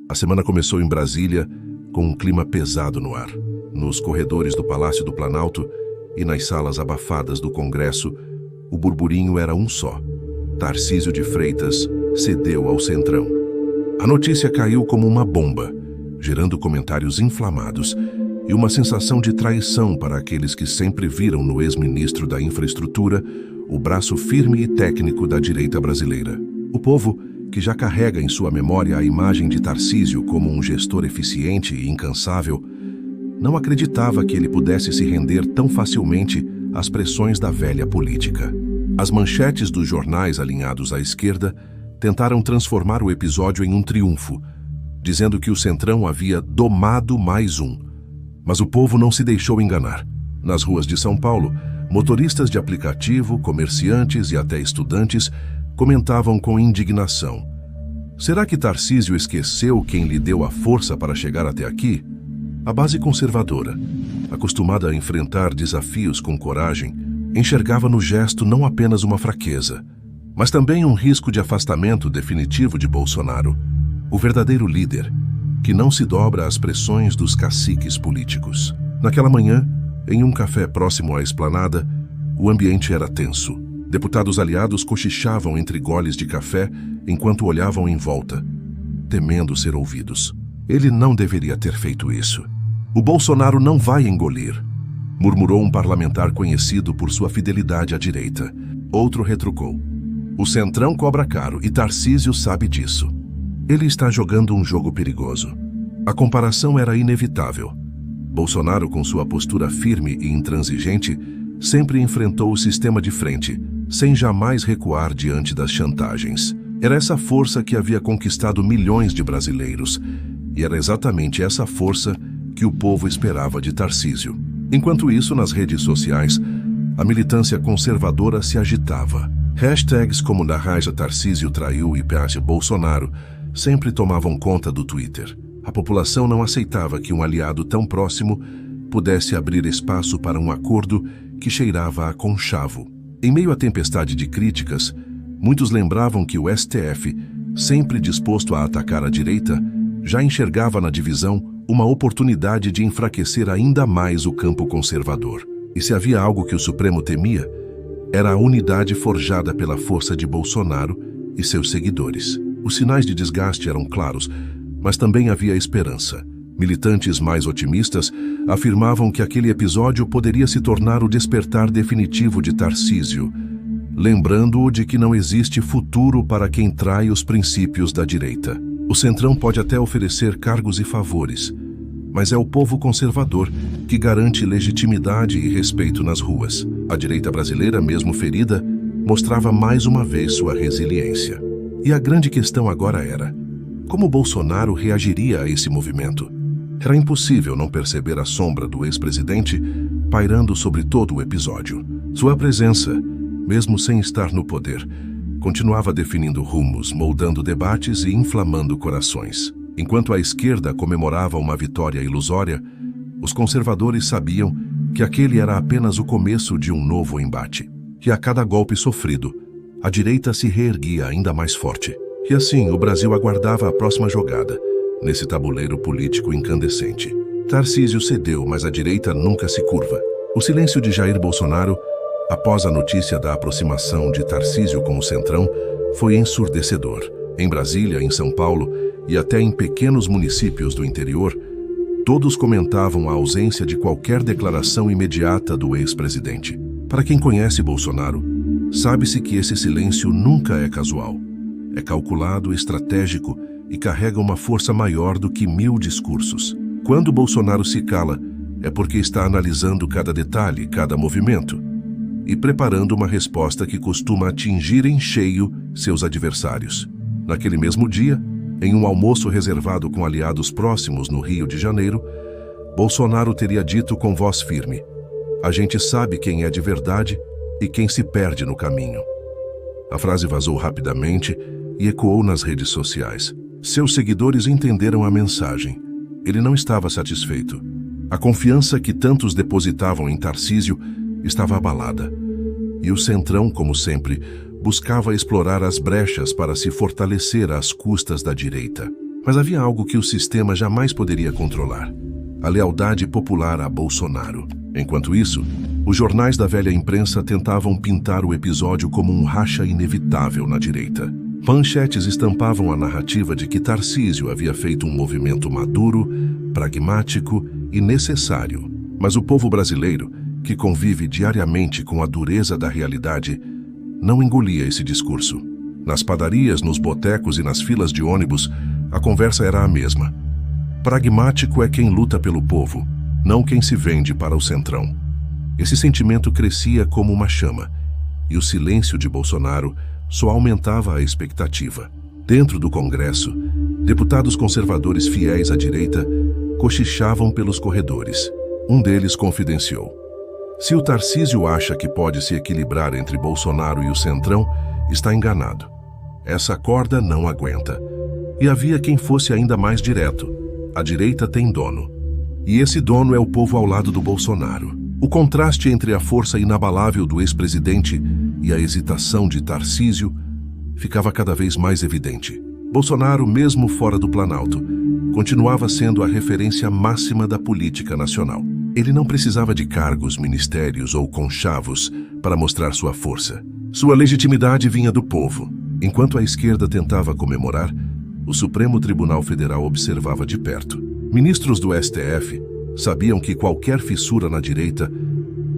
A semana começou em Brasília com um clima pesado no ar. Nos corredores do Palácio do Planalto e nas salas abafadas do Congresso, o burburinho era um só. Tarcísio de Freitas cedeu ao Centrão. A notícia caiu como uma bomba, gerando comentários inflamados e uma sensação de traição para aqueles que sempre viram no ex-ministro da Infraestrutura o braço firme e técnico da direita brasileira. O povo, que já carrega em sua memória a imagem de Tarcísio como um gestor eficiente e incansável, não acreditava que ele pudesse se render tão facilmente às pressões da velha política. As manchetes dos jornais alinhados à esquerda tentaram transformar o episódio em um triunfo, dizendo que o Centrão havia domado mais um. Mas o povo não se deixou enganar. Nas ruas de São Paulo, motoristas de aplicativo, comerciantes e até estudantes comentavam com indignação: será que Tarcísio esqueceu quem lhe deu a força para chegar até aqui? A base conservadora, acostumada a enfrentar desafios com coragem, enxergava no gesto não apenas uma fraqueza, mas também um risco de afastamento definitivo de Bolsonaro, o verdadeiro líder, que não se dobra às pressões dos caciques políticos. Naquela manhã, em um café próximo à esplanada, o ambiente era tenso. Deputados aliados cochichavam entre goles de café enquanto olhavam em volta, temendo ser ouvidos. Ele não deveria ter feito isso. O Bolsonaro não vai engolir, murmurou um parlamentar conhecido por sua fidelidade à direita. Outro retrucou: o Centrão cobra caro e Tarcísio sabe disso. Ele está jogando um jogo perigoso. A comparação era inevitável. Bolsonaro, com sua postura firme e intransigente, sempre enfrentou o sistema de frente, sem jamais recuar diante das chantagens. Era essa força que havia conquistado milhões de brasileiros, e era exatamente essa força que o povo esperava de Tarcísio. Enquanto isso, nas redes sociais, a militância conservadora se agitava. Hashtags como Narraja Tarcísio traiu e Peace Bolsonaro sempre tomavam conta do Twitter. A população não aceitava que um aliado tão próximo pudesse abrir espaço para um acordo que cheirava a conchavo. Em meio à tempestade de críticas, muitos lembravam que o STF, sempre disposto a atacar a direita, já enxergava na divisão uma oportunidade de enfraquecer ainda mais o campo conservador. E se havia algo que o Supremo temia, era a unidade forjada pela força de Bolsonaro e seus seguidores. Os sinais de desgaste eram claros, mas também havia esperança. Militantes mais otimistas afirmavam que aquele episódio poderia se tornar o despertar definitivo de Tarcísio, lembrando-o de que não existe futuro para quem trai os princípios da direita. O Centrão pode até oferecer cargos e favores, mas é o povo conservador que garante legitimidade e respeito nas ruas. A direita brasileira, mesmo ferida, mostrava mais uma vez sua resiliência. E a grande questão agora era: como Bolsonaro reagiria a esse movimento? Era impossível não perceber a sombra do ex-presidente pairando sobre todo o episódio. Sua presença, mesmo sem estar no poder, continuava definindo rumos, moldando debates e inflamando corações. Enquanto a esquerda comemorava uma vitória ilusória, os conservadores sabiam que aquele era apenas o começo de um novo embate. Que a cada golpe sofrido, a direita se reerguia ainda mais forte. E assim, o Brasil aguardava a próxima jogada, nesse tabuleiro político incandescente. Tarcísio cedeu, mas a direita nunca se curva. O silêncio de Jair Bolsonaro, após a notícia da aproximação de Tarcísio com o Centrão, foi ensurdecedor. Em Brasília, em São Paulo e até em pequenos municípios do interior, todos comentavam a ausência de qualquer declaração imediata do ex-presidente. Para quem conhece Bolsonaro, sabe-se que esse silêncio nunca é casual. É calculado, estratégico e carrega uma força maior do que 1000 discursos. Quando Bolsonaro se cala, é porque está analisando cada detalhe, cada movimento, e preparando uma resposta que costuma atingir em cheio seus adversários. Naquele mesmo dia, em um almoço reservado com aliados próximos no Rio de Janeiro, Bolsonaro teria dito com voz firme: a gente sabe quem é de verdade e quem se perde no caminho. A frase vazou rapidamente e ecoou nas redes sociais. Seus seguidores entenderam a mensagem. Ele não estava satisfeito. A confiança que tantos depositavam em Tarcísio estava abalada. E o Centrão, como sempre, buscava explorar as brechas para se fortalecer às custas da direita. Mas havia algo que o sistema jamais poderia controlar: a lealdade popular a Bolsonaro. Enquanto isso, os jornais da velha imprensa tentavam pintar o episódio como um racha inevitável na direita. Manchetes estampavam a narrativa de que Tarcísio havia feito um movimento maduro, pragmático e necessário. Mas o povo brasileiro, que convive diariamente com a dureza da realidade, não engolia esse discurso. Nas padarias, nos botecos e nas filas de ônibus, a conversa era a mesma. Pragmático é quem luta pelo povo, não quem se vende para o centrão. Esse sentimento crescia como uma chama, e o silêncio de Bolsonaro só aumentava a expectativa. Dentro do Congresso, deputados conservadores fiéis à direita cochichavam pelos corredores. Um deles confidenciou: se o Tarcísio acha que pode se equilibrar entre Bolsonaro e o centrão, está enganado. Essa corda não aguenta. E havia quem fosse ainda mais direto: a direita tem dono. E esse dono é o povo ao lado do Bolsonaro. O contraste entre a força inabalável do ex-presidente e a hesitação de Tarcísio ficava cada vez mais evidente. Bolsonaro, mesmo fora do Planalto, continuava sendo a referência máxima da política nacional. Ele não precisava de cargos, ministérios ou conchavos para mostrar sua força. Sua legitimidade vinha do povo. Enquanto a esquerda tentava comemorar, o Supremo Tribunal Federal observava de perto. Ministros do STF sabiam que qualquer fissura na direita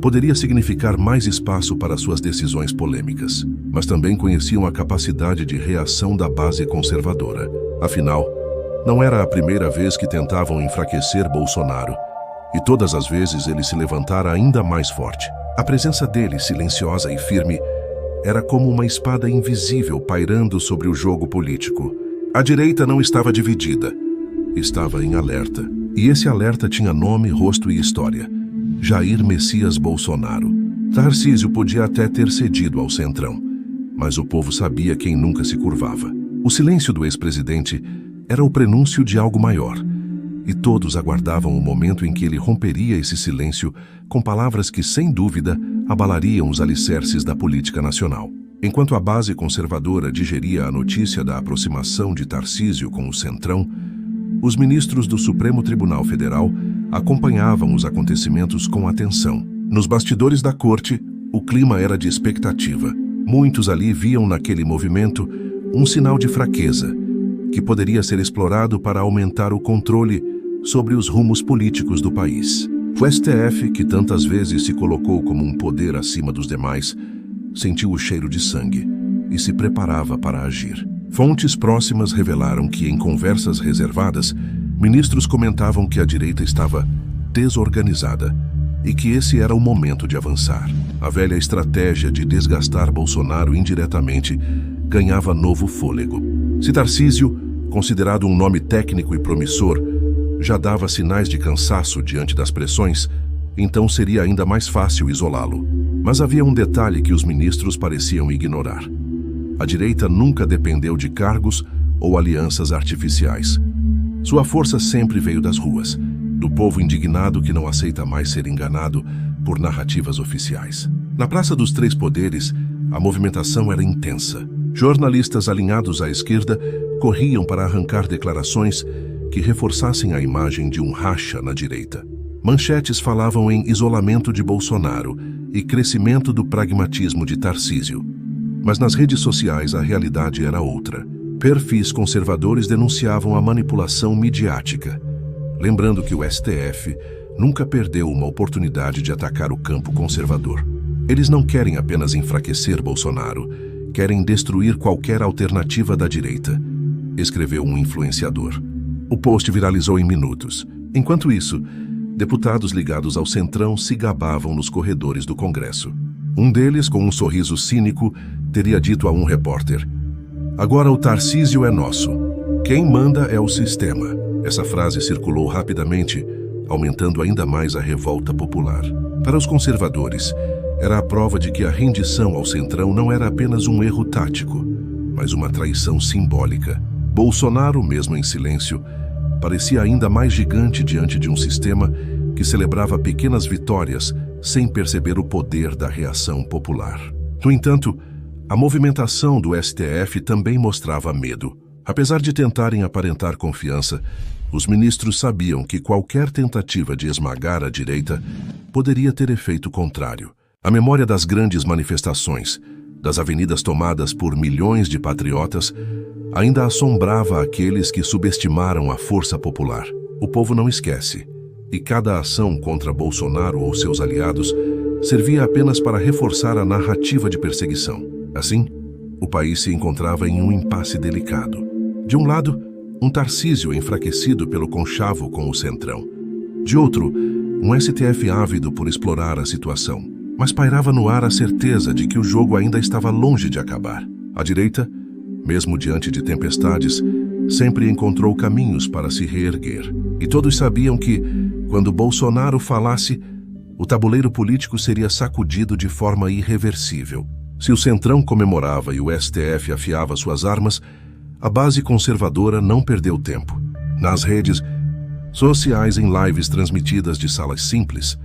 poderia significar mais espaço para suas decisões polêmicas, mas também conheciam a capacidade de reação da base conservadora. Afinal, não era a primeira vez que tentavam enfraquecer Bolsonaro, e todas as vezes ele se levantara ainda mais forte. A presença dele, silenciosa e firme, era como uma espada invisível pairando sobre o jogo político. A direita não estava dividida, estava em alerta. E esse alerta tinha nome, rosto e história: Jair Messias Bolsonaro. Tarcísio podia até ter cedido ao centrão, mas o povo sabia quem nunca se curvava. O silêncio do ex-presidente era o prenúncio de algo maior, e todos aguardavam o momento em que ele romperia esse silêncio com palavras que, sem dúvida, abalariam os alicerces da política nacional. Enquanto a base conservadora digeria a notícia da aproximação de Tarcísio com o centrão, os ministros do Supremo Tribunal Federal acompanhavam os acontecimentos com atenção. Nos bastidores da corte, o clima era de expectativa. Muitos ali viam naquele movimento um sinal de fraqueza, que poderia ser explorado para aumentar o controle sobre os rumos políticos do país. O STF, que tantas vezes se colocou como um poder acima dos demais, sentiu o cheiro de sangue e se preparava para agir. Fontes próximas revelaram que, em conversas reservadas, ministros comentavam que a direita estava desorganizada e que esse era o momento de avançar. A velha estratégia de desgastar Bolsonaro indiretamente ganhava novo fôlego. Se Tarcísio, considerado um nome técnico e promissor, já dava sinais de cansaço diante das pressões, então seria ainda mais fácil isolá-lo. Mas havia um detalhe que os ministros pareciam ignorar: a direita nunca dependeu de cargos ou alianças artificiais. Sua força sempre veio das ruas, do povo indignado que não aceita mais ser enganado por narrativas oficiais. Na Praça dos Três Poderes, a movimentação era intensa. Jornalistas alinhados à esquerda corriam para arrancar declarações que reforçassem a imagem de um racha na direita. Manchetes falavam em isolamento de Bolsonaro e crescimento do pragmatismo de Tarcísio. Mas nas redes sociais a realidade era outra. Perfis conservadores denunciavam a manipulação midiática, lembrando que o STF nunca perdeu uma oportunidade de atacar o campo conservador. Eles não querem apenas enfraquecer Bolsonaro, querem destruir qualquer alternativa da direita, escreveu um influenciador. O post viralizou em minutos. Enquanto isso, deputados ligados ao centrão se gabavam nos corredores do Congresso. Um deles, com um sorriso cínico, teria dito a um repórter: "Agora o Tarcísio é nosso. Quem manda é o sistema." Essa frase circulou rapidamente, aumentando ainda mais a revolta popular. Para os conservadores, era a prova de que a rendição ao centrão não era apenas um erro tático, mas uma traição simbólica. Bolsonaro, mesmo em silêncio, parecia ainda mais gigante diante de um sistema que celebrava pequenas vitórias sem perceber o poder da reação popular. No entanto, a movimentação do STF também mostrava medo. Apesar de tentarem aparentar confiança, os ministros sabiam que qualquer tentativa de esmagar a direita poderia ter efeito contrário. A memória das grandes manifestações, das avenidas tomadas por milhões de patriotas, ainda assombrava aqueles que subestimaram a força popular. O povo não esquece, e cada ação contra Bolsonaro ou seus aliados servia apenas para reforçar a narrativa de perseguição. Assim, o país se encontrava em um impasse delicado. De um lado, um Tarcísio enfraquecido pelo conchavo com o Centrão. De outro, um STF ávido por explorar a situação. Mas pairava no ar a certeza de que o jogo ainda estava longe de acabar. A direita, mesmo diante de tempestades, sempre encontrou caminhos para se reerguer. E todos sabiam que, quando Bolsonaro falasse, o tabuleiro político seria sacudido de forma irreversível. Se o Centrão comemorava e o STF afiava suas armas, a base conservadora não perdeu tempo. Nas redes sociais, em lives transmitidas de salas simples,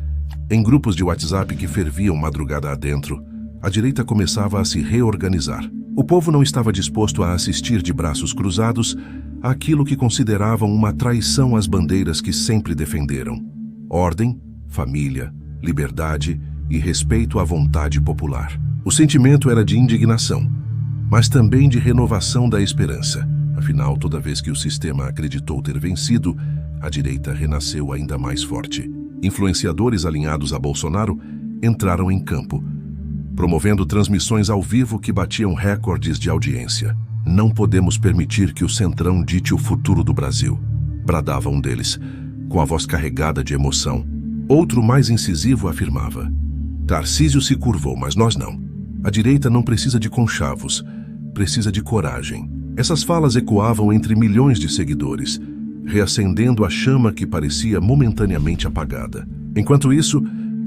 em grupos de WhatsApp que ferviam madrugada adentro, a direita começava a se reorganizar. O povo não estava disposto a assistir de braços cruzados àquilo que consideravam uma traição às bandeiras que sempre defenderam: ordem, família, liberdade e respeito à vontade popular. O sentimento era de indignação, mas também de renovação da esperança. Afinal, toda vez que o sistema acreditou ter vencido, a direita renasceu ainda mais forte. Influenciadores alinhados a Bolsonaro entraram em campo, promovendo transmissões ao vivo que batiam recordes de audiência. Não podemos permitir que o Centrão dite o futuro do Brasil, bradava um deles, com a voz carregada de emoção. Outro, mais incisivo, afirmava: Tarcísio se curvou, mas nós não. A direita não precisa de conchavos, precisa de coragem. Essas falas ecoavam entre milhões de seguidores, reacendendo a chama que parecia momentaneamente apagada. Enquanto isso,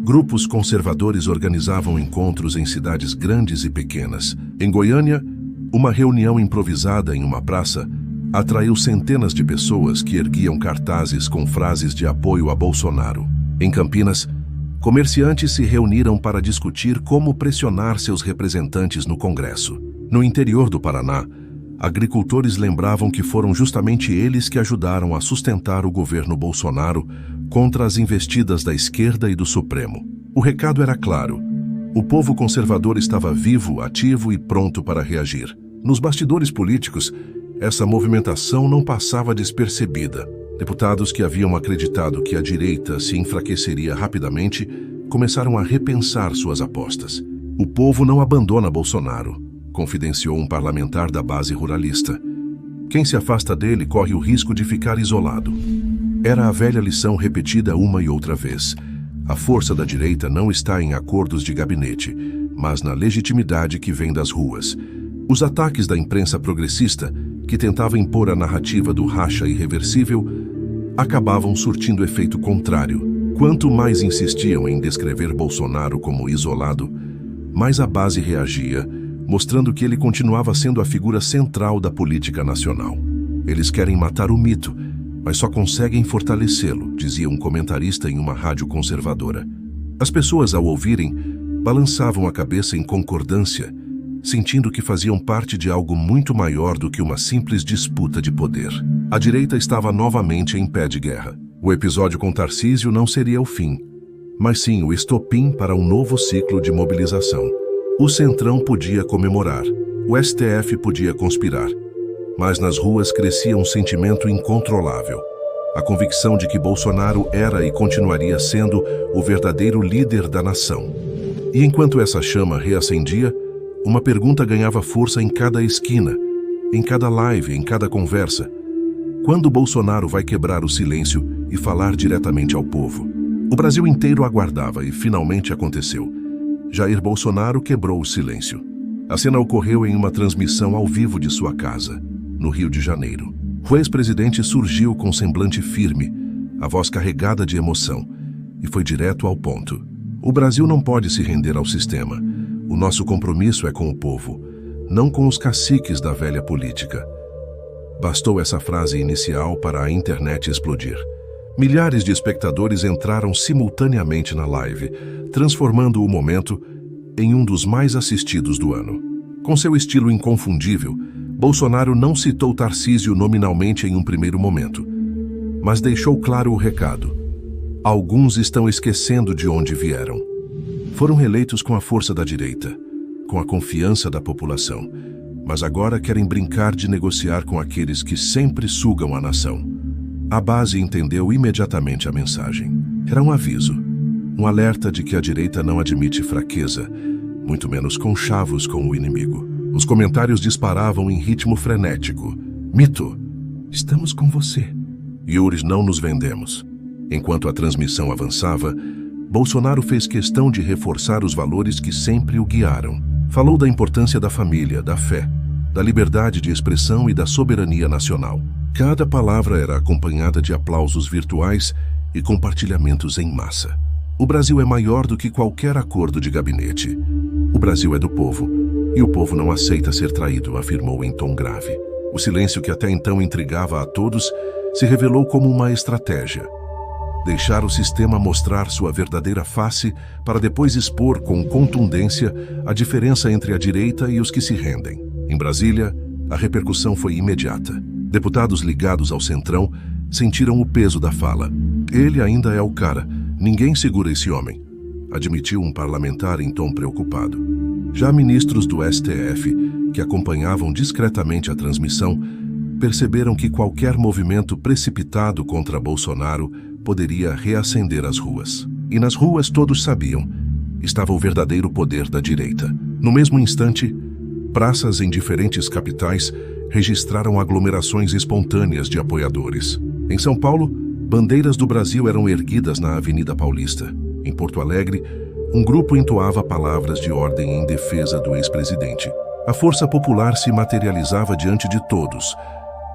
grupos conservadores organizavam encontros em cidades grandes e pequenas. Em Goiânia, uma reunião improvisada em uma praça atraiu centenas de pessoas que erguiam cartazes com frases de apoio a Bolsonaro. Em Campinas, comerciantes se reuniram para discutir como pressionar seus representantes no Congresso. No interior do Paraná, agricultores lembravam que foram justamente eles que ajudaram a sustentar o governo Bolsonaro contra as investidas da esquerda e do Supremo. O recado era claro: o povo conservador estava vivo, ativo e pronto para reagir. Nos bastidores políticos, essa movimentação não passava despercebida. Deputados que haviam acreditado que a direita se enfraqueceria rapidamente começaram a repensar suas apostas. O povo não abandona Bolsonaro, confidenciou um parlamentar da base ruralista. Quem se afasta dele corre o risco de ficar isolado. Era a velha lição repetida uma e outra vez. A força da direita não está em acordos de gabinete, mas na legitimidade que vem das ruas. Os ataques da imprensa progressista, que tentava impor a narrativa do racha irreversível, acabavam surtindo efeito contrário. Quanto mais insistiam em descrever Bolsonaro como isolado, mais a base reagia, mostrando que ele continuava sendo a figura central da política nacional. Eles querem matar o mito, mas só conseguem fortalecê-lo, dizia um comentarista em uma rádio conservadora. As pessoas, ao ouvirem, balançavam a cabeça em concordância, sentindo que faziam parte de algo muito maior do que uma simples disputa de poder. A direita estava novamente em pé de guerra. O episódio com Tarcísio não seria o fim, mas sim o estopim para um novo ciclo de mobilização. O Centrão podia comemorar, o STF podia conspirar, mas nas ruas crescia um sentimento incontrolável. A convicção de que Bolsonaro era e continuaria sendo o verdadeiro líder da nação. E enquanto essa chama reacendia, uma pergunta ganhava força em cada esquina, em cada live, em cada conversa: quando Bolsonaro vai quebrar o silêncio e falar diretamente ao povo? O Brasil inteiro aguardava e finalmente aconteceu. Jair Bolsonaro quebrou o silêncio. A cena ocorreu em uma transmissão ao vivo de sua casa, no Rio de Janeiro. O ex-presidente surgiu com semblante firme, a voz carregada de emoção, e foi direto ao ponto. O Brasil não pode se render ao sistema. O nosso compromisso é com o povo, não com os caciques da velha política. Bastou essa frase inicial para a internet explodir. Milhares de espectadores entraram simultaneamente na live, transformando o momento em um dos mais assistidos do ano. Com seu estilo inconfundível, Bolsonaro não citou Tarcísio nominalmente em um primeiro momento, mas deixou claro o recado. Alguns estão esquecendo de onde vieram. Foram reeleitos com a força da direita, com a confiança da população, mas agora querem brincar de negociar com aqueles que sempre sugam a nação. A base entendeu imediatamente a mensagem. Era um aviso, um alerta de que a direita não admite fraqueza, muito menos conchavos com o inimigo. Os comentários disparavam em ritmo frenético. Mito, estamos com você. Yuri, não nos vendemos. Enquanto a transmissão avançava, Bolsonaro fez questão de reforçar os valores que sempre o guiaram. Falou da importância da família, da fé, da liberdade de expressão e da soberania nacional. Cada palavra era acompanhada de aplausos virtuais e compartilhamentos em massa. O Brasil é maior do que qualquer acordo de gabinete. O Brasil é do povo, e o povo não aceita ser traído, afirmou em tom grave. O silêncio que até então intrigava a todos se revelou como uma estratégia. Deixar o sistema mostrar sua verdadeira face para depois expor com contundência a diferença entre a direita e os que se rendem. Em Brasília, a repercussão foi imediata. Deputados ligados ao Centrão sentiram o peso da fala. Ele ainda é o cara, ninguém segura esse homem, admitiu um parlamentar em tom preocupado. Já ministros do STF, que acompanhavam discretamente a transmissão, perceberam que qualquer movimento precipitado contra Bolsonaro poderia reacender as ruas. E nas ruas todos sabiam, estava o verdadeiro poder da direita. No mesmo instante, praças em diferentes capitais registraram aglomerações espontâneas de apoiadores. Em São Paulo, bandeiras do Brasil eram erguidas na Avenida Paulista. Em Porto Alegre, um grupo entoava palavras de ordem em defesa do ex-presidente. A força popular se materializava diante de todos,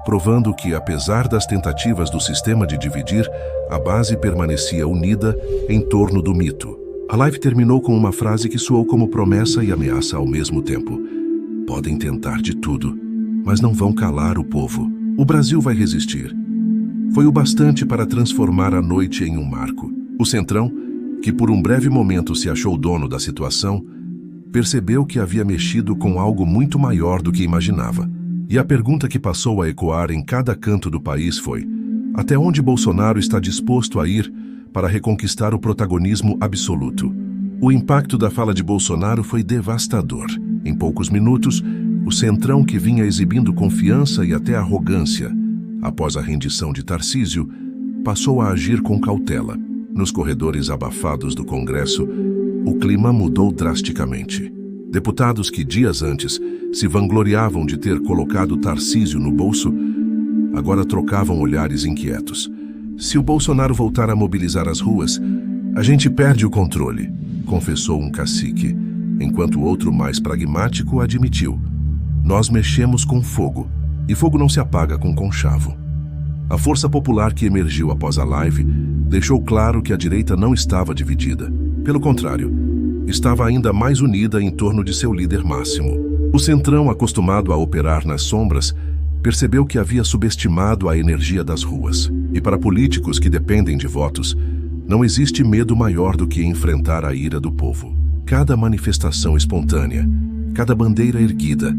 provando que, apesar das tentativas do sistema de dividir, a base permanecia unida em torno do mito. A live terminou com uma frase que soou como promessa e ameaça ao mesmo tempo. Podem tentar de tudo, mas não vão calar o povo. O Brasil vai resistir. Foi o bastante para transformar a noite em um marco. O Centrão, que por um breve momento se achou dono da situação, percebeu que havia mexido com algo muito maior do que imaginava. E a pergunta que passou a ecoar em cada canto do país foi: até onde Bolsonaro está disposto a ir para reconquistar o protagonismo absoluto? O impacto da fala de Bolsonaro foi devastador. Em poucos minutos, o Centrão, que vinha exibindo confiança e até arrogância após a rendição de Tarcísio, passou a agir com cautela. Nos corredores abafados do Congresso, o clima mudou drasticamente. Deputados que dias antes se vangloriavam de ter colocado Tarcísio no bolso, agora trocavam olhares inquietos. Se o Bolsonaro voltar a mobilizar as ruas, a gente perde o controle, confessou um cacique, enquanto o outro mais pragmático admitiu: nós mexemos com fogo, e fogo não se apaga com conchavo. A força popular que emergiu após a live deixou claro que a direita não estava dividida. Pelo contrário, estava ainda mais unida em torno de seu líder máximo. O Centrão, acostumado a operar nas sombras, percebeu que havia subestimado a energia das ruas. E para políticos que dependem de votos, não existe medo maior do que enfrentar a ira do povo. Cada manifestação espontânea, cada bandeira erguida,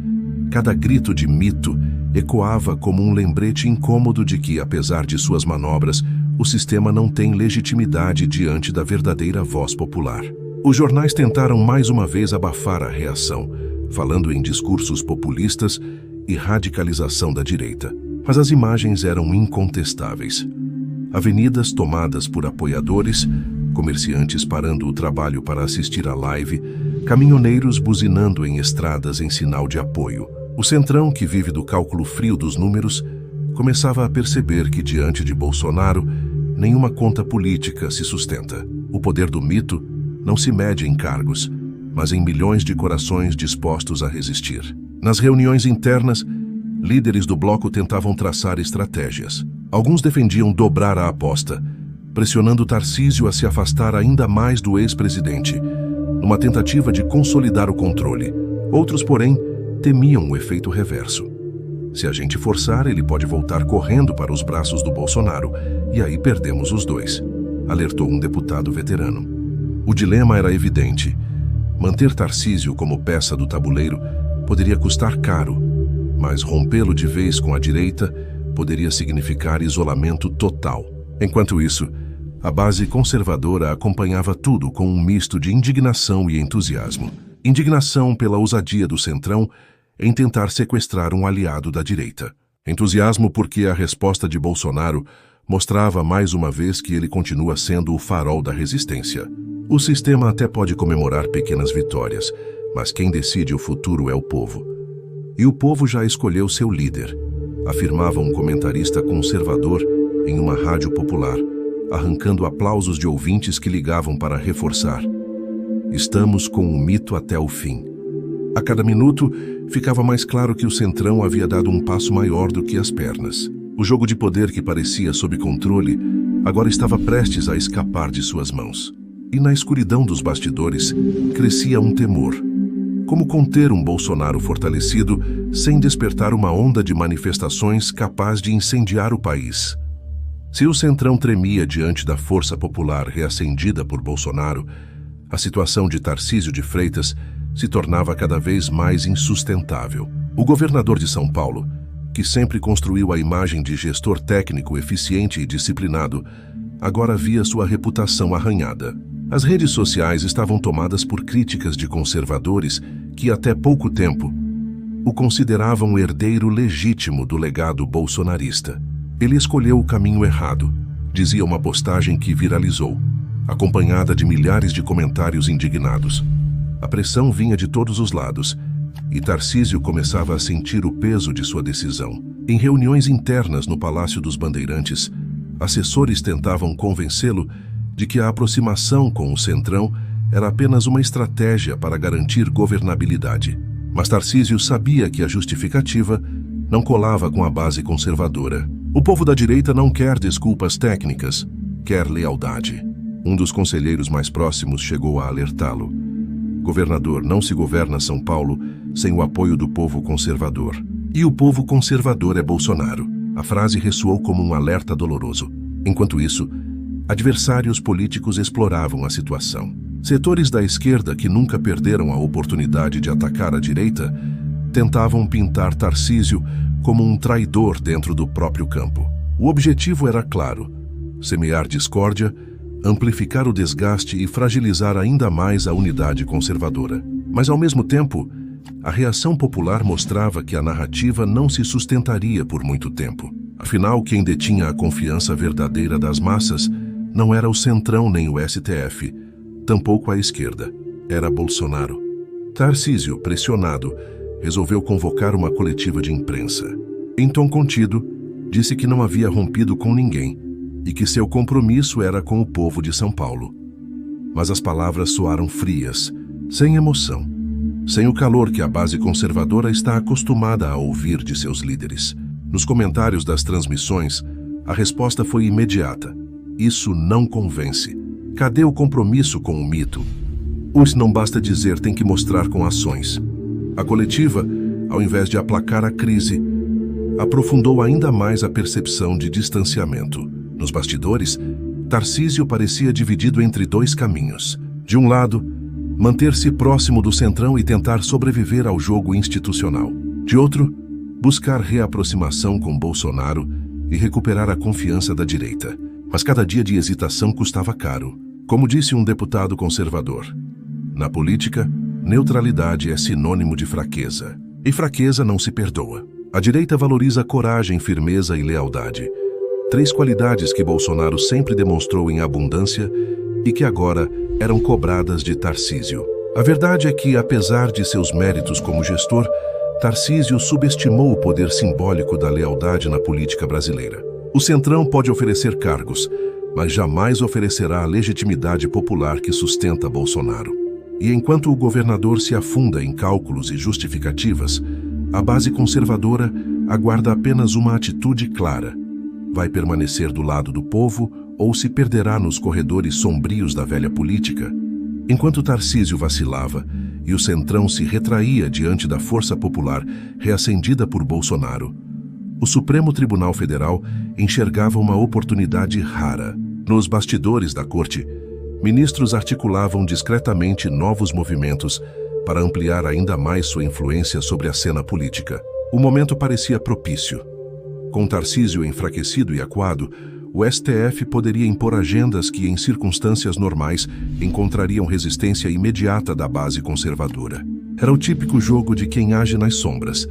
cada grito de mito ecoava como um lembrete incômodo de que, apesar de suas manobras, o sistema não tem legitimidade diante da verdadeira voz popular. Os jornais tentaram mais uma vez abafar a reação, falando em discursos populistas e radicalização da direita. Mas as imagens eram incontestáveis. Avenidas tomadas por apoiadores, comerciantes parando o trabalho para assistir à live, caminhoneiros buzinando em estradas em sinal de apoio. O Centrão, que vive do cálculo frio dos números, começava a perceber que, diante de Bolsonaro, nenhuma conta política se sustenta. O poder do mito não se mede em cargos, mas em milhões de corações dispostos a resistir. Nas reuniões internas, líderes do bloco tentavam traçar estratégias. Alguns defendiam dobrar a aposta, pressionando Tarcísio a se afastar ainda mais do ex-presidente, numa tentativa de consolidar o controle. Outros, porém, temiam o efeito reverso. Se a gente forçar, ele pode voltar correndo para os braços do Bolsonaro, e aí perdemos os dois, alertou um deputado veterano. O dilema era evidente. Manter Tarcísio como peça do tabuleiro poderia custar caro, mas rompê-lo de vez com a direita poderia significar isolamento total. Enquanto isso, a base conservadora acompanhava tudo com um misto de indignação e entusiasmo. Indignação pela ousadia do Centrão em tentar sequestrar um aliado da direita. Entusiasmo porque a resposta de Bolsonaro mostrava mais uma vez que ele continua sendo o farol da resistência. O sistema até pode comemorar pequenas vitórias, mas quem decide o futuro é o povo. E o povo já escolheu seu líder, afirmava um comentarista conservador em uma rádio popular, arrancando aplausos de ouvintes que ligavam para reforçar. Estamos com o mito até o fim. A cada minuto, ficava mais claro que o Centrão havia dado um passo maior do que as pernas. O jogo de poder que parecia sob controle, agora estava prestes a escapar de suas mãos. E na escuridão dos bastidores, crescia um temor. Como conter um Bolsonaro fortalecido sem despertar uma onda de manifestações capaz de incendiar o país? Se o Centrão tremia diante da força popular reacendida por Bolsonaro, a situação de Tarcísio de Freitas se tornava cada vez mais insustentável. O governador de São Paulo, que sempre construiu a imagem de gestor técnico eficiente e disciplinado, agora via sua reputação arranhada. As redes sociais estavam tomadas por críticas de conservadores que, até pouco tempo, o consideravam herdeiro legítimo do legado bolsonarista. Ele escolheu o caminho errado, dizia uma postagem que viralizou, acompanhada de milhares de comentários indignados. A pressão vinha de todos os lados, e Tarcísio começava a sentir o peso de sua decisão. Em reuniões internas no Palácio dos Bandeirantes, assessores tentavam convencê-lo de que a aproximação com o Centrão era apenas uma estratégia para garantir governabilidade. Mas Tarcísio sabia que a justificativa não colava com a base conservadora. O povo da direita não quer desculpas técnicas, quer lealdade. Um dos conselheiros mais próximos chegou a alertá-lo. Governador, não se governa São Paulo sem o apoio do povo conservador. E o povo conservador é Bolsonaro. A frase ressoou como um alerta doloroso. Enquanto isso, adversários políticos exploravam a situação. Setores da esquerda que nunca perderam a oportunidade de atacar a direita tentavam pintar Tarcísio como um traidor dentro do próprio campo. O objetivo era claro: semear discórdia, amplificar o desgaste e fragilizar ainda mais a unidade conservadora. Mas, ao mesmo tempo, a reação popular mostrava que a narrativa não se sustentaria por muito tempo. Afinal, quem detinha a confiança verdadeira das massas não era o Centrão nem o STF, tampouco a esquerda. Era Bolsonaro. Tarcísio, pressionado, resolveu convocar uma coletiva de imprensa. Em tom contido, disse que não havia rompido com ninguém e que seu compromisso era com o povo de São Paulo. Mas as palavras soaram frias, sem emoção, sem o calor que a base conservadora está acostumada a ouvir de seus líderes. Nos comentários das transmissões, a resposta foi imediata: isso não convence. Cadê o compromisso com o mito? Isso não basta dizer, tem que mostrar com ações. A coletiva, ao invés de aplacar a crise, aprofundou ainda mais a percepção de distanciamento. Nos bastidores, Tarcísio parecia dividido entre dois caminhos. De um lado, manter-se próximo do Centrão e tentar sobreviver ao jogo institucional. De outro, buscar reaproximação com Bolsonaro e recuperar a confiança da direita. Mas cada dia de hesitação custava caro. Como disse um deputado conservador, na política, neutralidade é sinônimo de fraqueza. E fraqueza não se perdoa. A direita valoriza coragem, firmeza e lealdade. 3 qualidades que Bolsonaro sempre demonstrou em abundância e que agora eram cobradas de Tarcísio. A verdade é que, apesar de seus méritos como gestor, Tarcísio subestimou o poder simbólico da lealdade na política brasileira. O Centrão pode oferecer cargos, mas jamais oferecerá a legitimidade popular que sustenta Bolsonaro. E enquanto o governador se afunda em cálculos e justificativas, a base conservadora aguarda apenas uma atitude clara: vai permanecer do lado do povo ou se perderá nos corredores sombrios da velha política? Enquanto Tarcísio vacilava e o Centrão se retraía diante da força popular reacendida por Bolsonaro, o Supremo Tribunal Federal enxergava uma oportunidade rara. Nos bastidores da corte, ministros articulavam discretamente novos movimentos para ampliar ainda mais sua influência sobre a cena política. O momento parecia propício. Com Tarcísio enfraquecido e acuado, o STF poderia impor agendas que, em circunstâncias normais, encontrariam resistência imediata da base conservadora. Era o típico jogo de quem age nas sombras,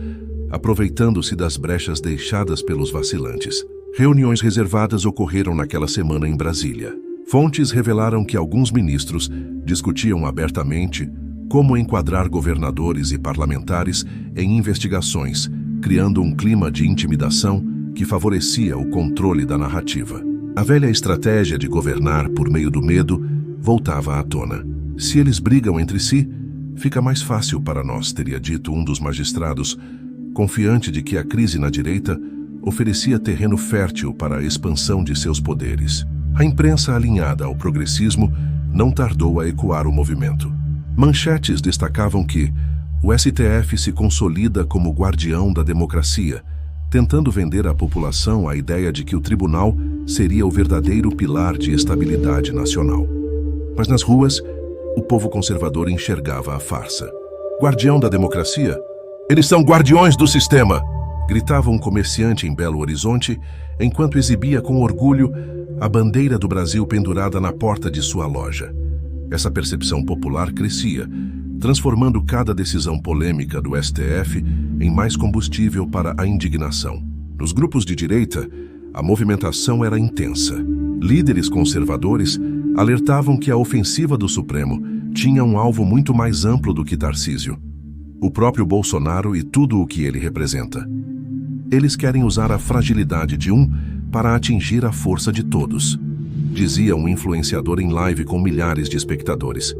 aproveitando-se das brechas deixadas pelos vacilantes. Reuniões reservadas ocorreram naquela semana em Brasília. Fontes revelaram que alguns ministros discutiam abertamente como enquadrar governadores e parlamentares em investigações, criando um clima de intimidação que favorecia o controle da narrativa. A velha estratégia de governar por meio do medo voltava à tona. Se eles brigam entre si, fica mais fácil para nós, teria dito um dos magistrados, confiante de que a crise na direita oferecia terreno fértil para a expansão de seus poderes. A imprensa alinhada ao progressismo não tardou a ecoar o movimento. Manchetes destacavam que o STF se consolida como guardião da democracia, tentando vender à população a ideia de que o tribunal seria o verdadeiro pilar de estabilidade nacional. Mas nas ruas, o povo conservador enxergava a farsa. Guardião da democracia? Eles são guardiões do sistema! Gritava um comerciante em Belo Horizonte, enquanto exibia com orgulho a bandeira do Brasil pendurada na porta de sua loja. Essa percepção popular crescia, transformando cada decisão polêmica do STF em mais combustível para a indignação. Nos grupos de direita, a movimentação era intensa. Líderes conservadores alertavam que a ofensiva do Supremo tinha um alvo muito mais amplo do que Tarcísio: o próprio Bolsonaro e tudo o que ele representa. Eles querem usar a fragilidade de um para atingir a força de todos, dizia um influenciador em live com milhares de espectadores.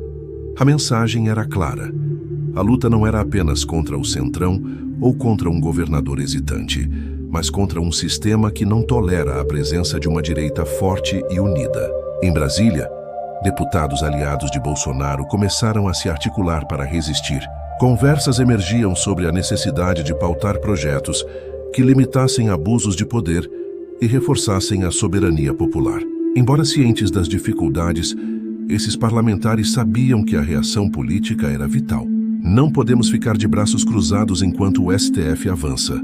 A mensagem era clara. A luta não era apenas contra o Centrão ou contra um governador hesitante, mas contra um sistema que não tolera a presença de uma direita forte e unida. Em Brasília, deputados aliados de Bolsonaro começaram a se articular para resistir. Conversas emergiam sobre a necessidade de pautar projetos que limitassem abusos de poder e reforçassem a soberania popular. Embora cientes das dificuldades, esses parlamentares sabiam que a reação política era vital. Não podemos ficar de braços cruzados enquanto o STF avança,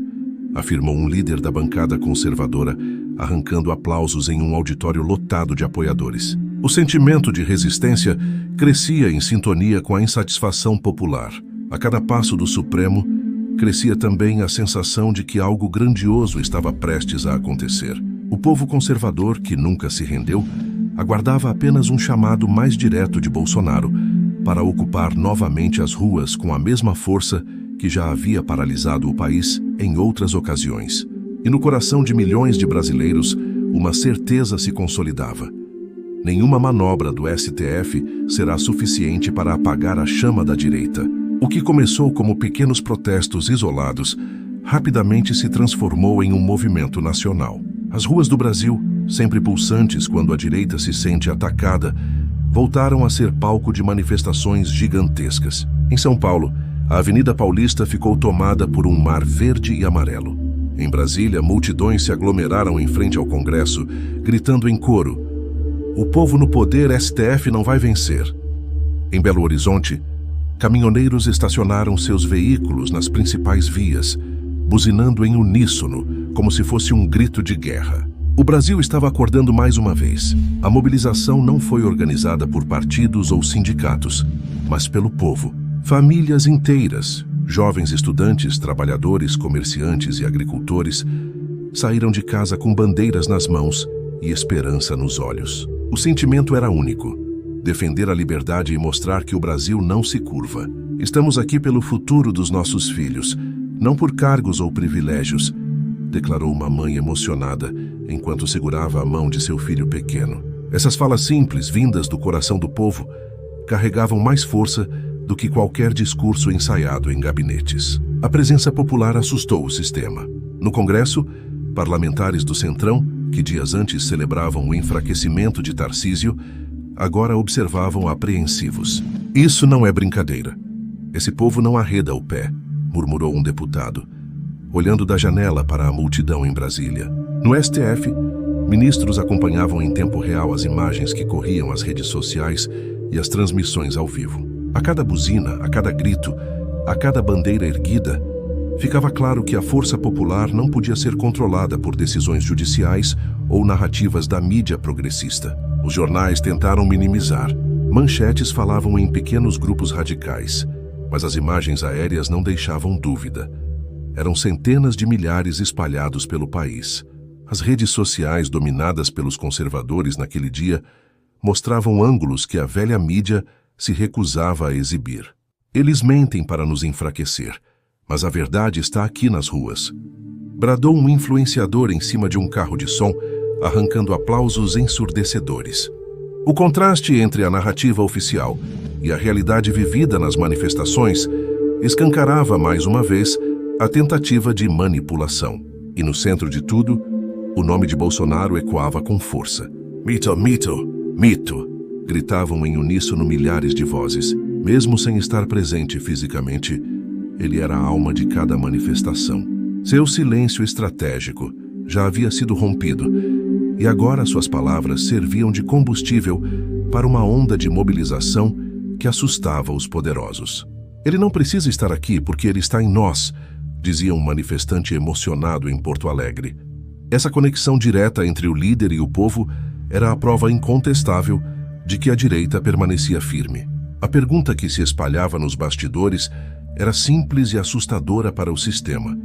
afirmou um líder da bancada conservadora, arrancando aplausos em um auditório lotado de apoiadores. O sentimento de resistência crescia em sintonia com a insatisfação popular. A cada passo do Supremo, crescia também a sensação de que algo grandioso estava prestes a acontecer. O povo conservador, que nunca se rendeu, aguardava apenas um chamado mais direto de Bolsonaro para ocupar novamente as ruas com a mesma força que já havia paralisado o país em outras ocasiões. E no coração de milhões de brasileiros, uma certeza se consolidava: nenhuma manobra do STF será suficiente para apagar a chama da direita. O que começou como pequenos protestos isolados, rapidamente se transformou em um movimento nacional. As ruas do Brasil, sempre pulsantes quando a direita se sente atacada, voltaram a ser palco de manifestações gigantescas. Em São Paulo, a Avenida Paulista ficou tomada por um mar verde e amarelo. Em Brasília, multidões se aglomeraram em frente ao Congresso, gritando em coro: "O povo no poder, STF não vai vencer." Em Belo Horizonte, caminhoneiros estacionaram seus veículos nas principais vias, buzinando em uníssono, como se fosse um grito de guerra. O Brasil estava acordando mais uma vez. A mobilização não foi organizada por partidos ou sindicatos, mas pelo povo. Famílias inteiras, jovens estudantes, trabalhadores, comerciantes e agricultores, saíram de casa com bandeiras nas mãos e esperança nos olhos. O sentimento era único: defender a liberdade e mostrar que o Brasil não se curva. Estamos aqui pelo futuro dos nossos filhos, não por cargos ou privilégios, declarou uma mãe emocionada enquanto segurava a mão de seu filho pequeno. Essas falas simples, vindas do coração do povo, carregavam mais força do que qualquer discurso ensaiado em gabinetes. A presença popular assustou o sistema. No Congresso, parlamentares do Centrão, que dias antes celebravam o enfraquecimento de Tarcísio, agora observavam apreensivos. "Isso não é brincadeira. Esse povo não arreda o pé", murmurou um deputado, olhando da janela para a multidão em Brasília. No STF, ministros acompanhavam em tempo real as imagens que corriam às redes sociais e as transmissões ao vivo. A cada buzina, a cada grito, a cada bandeira erguida, Ficava claro que a força popular não podia ser controlada por decisões judiciais ou narrativas da mídia progressista. Os jornais tentaram minimizar. Manchetes falavam em pequenos grupos radicais, mas as imagens aéreas não deixavam dúvida. Eram centenas de milhares espalhados pelo país. As redes sociais, dominadas pelos conservadores naquele dia, mostravam ângulos que a velha mídia se recusava a exibir. Eles mentem para nos enfraquecer, mas a verdade está aqui nas ruas. Bradou um influenciador em cima de um carro de som, arrancando aplausos ensurdecedores. O contraste entre a narrativa oficial e a realidade vivida nas manifestações escancarava mais uma vez a tentativa de manipulação. E no centro de tudo, o nome de Bolsonaro ecoava com força. Mito, mito, mito! Gritavam em uníssono milhares de vozes. Mesmo sem estar presente fisicamente, ele era a alma de cada manifestação. Seu silêncio estratégico já havia sido rompido, e agora suas palavras serviam de combustível para uma onda de mobilização que assustava os poderosos. Ele não precisa estar aqui porque ele está em nós, dizia um manifestante emocionado em Porto Alegre. Essa conexão direta entre o líder e o povo era a prova incontestável de que a direita permanecia firme. A pergunta que se espalhava nos bastidores era simples e assustadora para o sistema.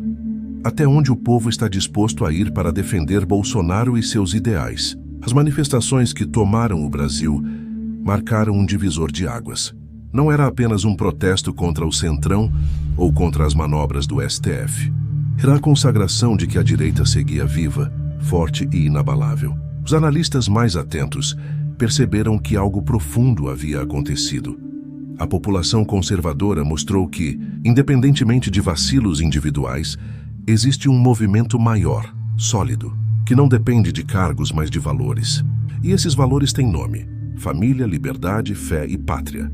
Até onde o povo está disposto a ir para defender Bolsonaro e seus ideais? As manifestações que tomaram o Brasil marcaram um divisor de águas. Não era apenas um protesto contra o Centrão ou contra as manobras do STF. Era a consagração de que a direita seguia viva, forte e inabalável. Os analistas mais atentos perceberam que algo profundo havia acontecido. A população conservadora mostrou que, independentemente de vacilos individuais, existe um movimento maior, sólido, que não depende de cargos, mas de valores. E esses valores têm nome: família, liberdade, fé e pátria.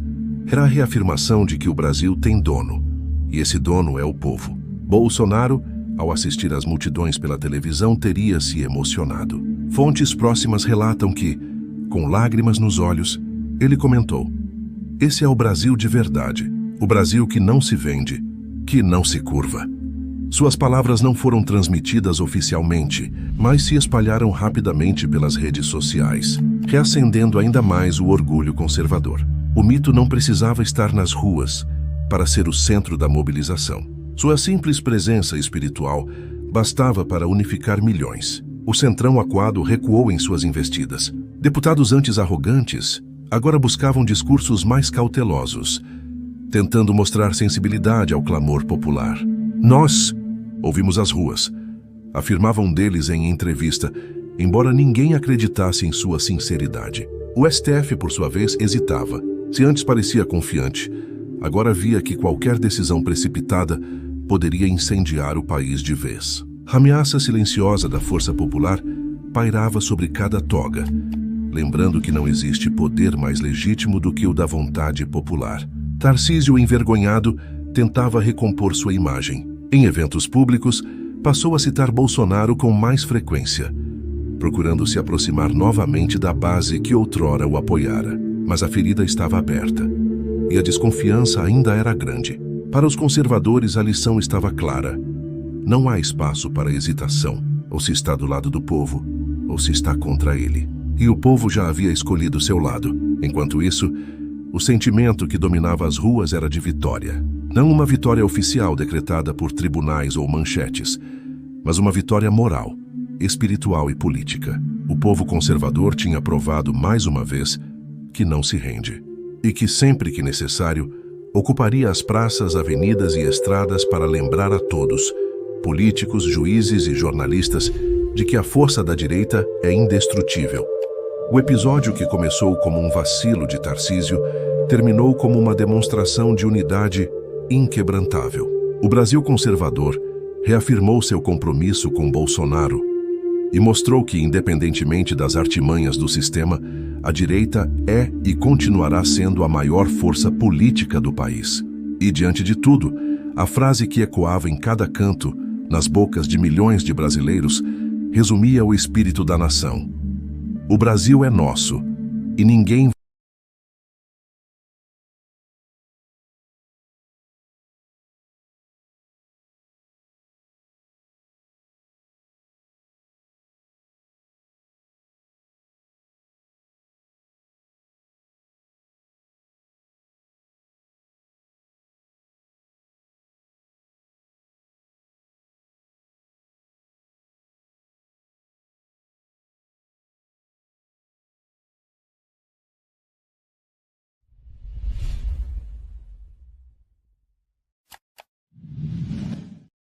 Era a reafirmação de que o Brasil tem dono, e esse dono é o povo. Bolsonaro, ao assistir às multidões pela televisão, teria se emocionado. Fontes próximas relatam que, com lágrimas nos olhos, ele comentou: "Esse é o Brasil de verdade, o Brasil que não se vende, que não se curva." Suas palavras não foram transmitidas oficialmente, mas se espalharam rapidamente pelas redes sociais, reacendendo ainda mais o orgulho conservador. O mito não precisava estar nas ruas para ser o centro da mobilização. Sua simples presença espiritual bastava para unificar milhões. O Centrão acuado recuou em suas investidas. Deputados antes arrogantes agora buscavam discursos mais cautelosos, tentando mostrar sensibilidade ao clamor popular. "Nós ouvimos as ruas", afirmava um deles em entrevista, embora ninguém acreditasse em sua sinceridade. O STF, por sua vez, hesitava. Se antes parecia confiante, agora via que qualquer decisão precipitada poderia incendiar o país de vez. A ameaça silenciosa da força popular pairava sobre cada toga, lembrando que não existe poder mais legítimo do que o da vontade popular. Tarcísio, envergonhado, tentava recompor sua imagem. Em eventos públicos, passou a citar Bolsonaro com mais frequência, procurando se aproximar novamente da base que outrora o apoiara. Mas a ferida estava aberta, e a desconfiança ainda era grande. Para os conservadores, a lição estava clara: não há espaço para hesitação, ou se está do lado do povo, ou se está contra ele. E o povo já havia escolhido seu lado. Enquanto isso, o sentimento que dominava as ruas era de vitória. Não uma vitória oficial decretada por tribunais ou manchetes, mas uma vitória moral, espiritual e política. O povo conservador tinha provado mais uma vez que não se rende, e que sempre que necessário, ocuparia as praças, avenidas e estradas para lembrar a todos, políticos, juízes e jornalistas, de que a força da direita é indestrutível. O episódio, que começou como um vacilo de Tarcísio, terminou como uma demonstração de unidade inquebrantável. O Brasil conservador reafirmou seu compromisso com Bolsonaro e mostrou que, independentemente das artimanhas do sistema, a direita é e continuará sendo a maior força política do país. E, diante de tudo, a frase que ecoava em cada canto, nas bocas de milhões de brasileiros, resumia o espírito da nação: o Brasil é nosso, e ninguém